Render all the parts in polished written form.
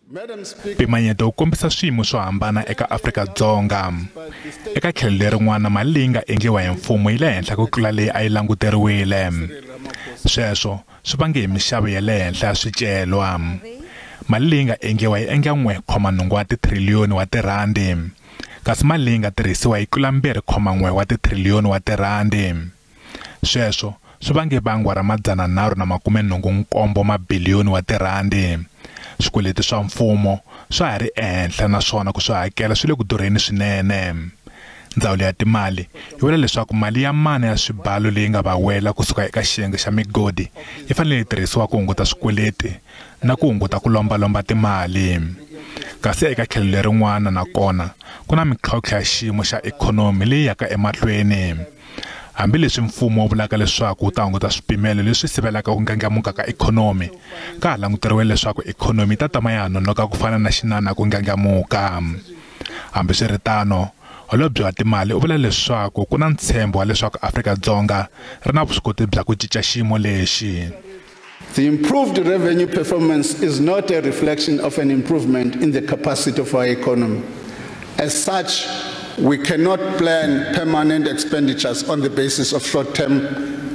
Mpimanyeto wu kombisa swiyimo swo hambana eka Afrika-Dzonga. Eka tlhelo lerin'wana mali leyi nga endliwa hi mfumo yi le henhla ku tlula leyi a yi languteriwile. Sweswo swi vange hi mixavo ya le henhla ya swicelwa. Mali leyi nga endliwa yi endla 1.8 wa titriliyoni wa tirhandi, kasi mali leyi nga tirhisiwa yi tlula 2.1 wa titriliyoni wa tirhandi. Sweswo swi vange vangwa ra 387 mabiliyoni wa tirhandi. Swikweleti swa mfumo swa ha ri ehenhla naswona ku swi hakela swi le ku durheni swinene. Ndzawulo ya timali yi vula leswaku mali ya mane ya swibalo leyi nga va wela kusuka eka xiyenge xa migodi yi fanele yi tirhisiwa ku hunguta swikweleti na ku hunguta ku lombalomba timali. Kasi eka tlhelo lerin'wana nakona ku na mitlhontlho ya xiyimo xa ikhonomi leyi yaka emahlweni. Hambileswi mfumo wu vulaka leswaku wu ta hunguta swipimelo leswi sivelaka ku ngangamuka ka ikhonomi, ka ha languteriwe leswaku ikhonomi ta tama ya nonoka ku fana na xinana ku ngangamuka. Hambiswiritano, Holobye wa timali u vula leswaku ku na ntshembo wa leswaku Afrika-Dzonga ri na vuswikoti bya ku cinca xiyimo lexi. The improved revenue performance is not a reflection of an improvement in the capacity of our economy. As such, we cannot plan permanent expenditures on the basis of short-term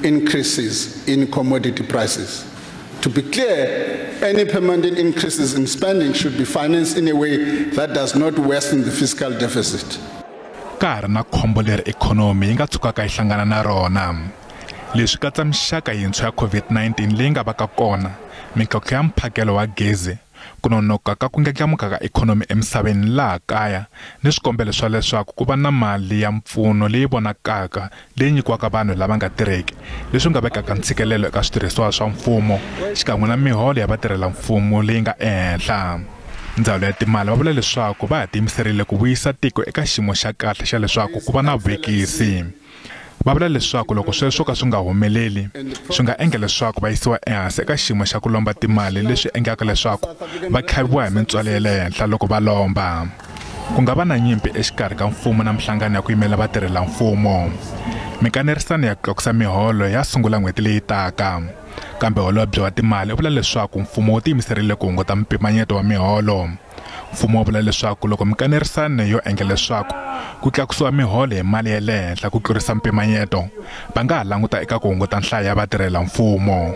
increases in commodity prices. To be clear, any permanent increases in spending should be financed in a way that does not worsen the fiscal deficit. Ka ha ri na khombo leri ikhonomi yi nga tshukaka yi hlangana na rona. Leswi katsa mixaka yintshwa ya COVID-19 leyi nga va ka kona, mitlhontlho ya mphakelo wa gezi, ku nonoka ka ku ngangamuka ka ikhonomi emisaveni laha kaya, ni swikombelo swa leswaku ku va na mali ya mpfuno leyi vonakaka leyi nyikiwaka vanhu lava nga tirheki, leswi nga vekaka ntshikelelo eka switirhisiwa swa mfumo xikan'we na miholo ya vatirhela mfumo leyi nga ehenhla. Ndzawulo ya timali va vula leswaku va ha tiyimiserile ku vuyisa tiko eka xiyimo xa kahle xa leswaku ku va na vuvekisi. Va vula leswaku loko sweswo ka swi nga humeleli, swi nga endla leswaku va yisiwa ehansi eka xiyimo xa ku lomba timali leswi endlaka leswaku va tlhaviwa hi mintswalo ya le henhla loko va lomba. Ku nga va na nyimpi exikarhi ka mfumo na mihlangano ya ku yimela vatirhela mfumo. Mikanerisano ya ku tlakusa miholo ya sungula n'hweti leyi taka, kambe Holobye wa timali u vula leswaku mfumo wu tiyimiserile ku hunguta mpimanyeto wa miholo. Mfumo wu vula leswaku loko mikanerisano yo endla leswaku ku tlakusiwa miholo hi mali ya le henhla ku tlurisa mpimanyeto, va nga ha languta eka ku hunguta nhlayo ya vatirhela mfumo.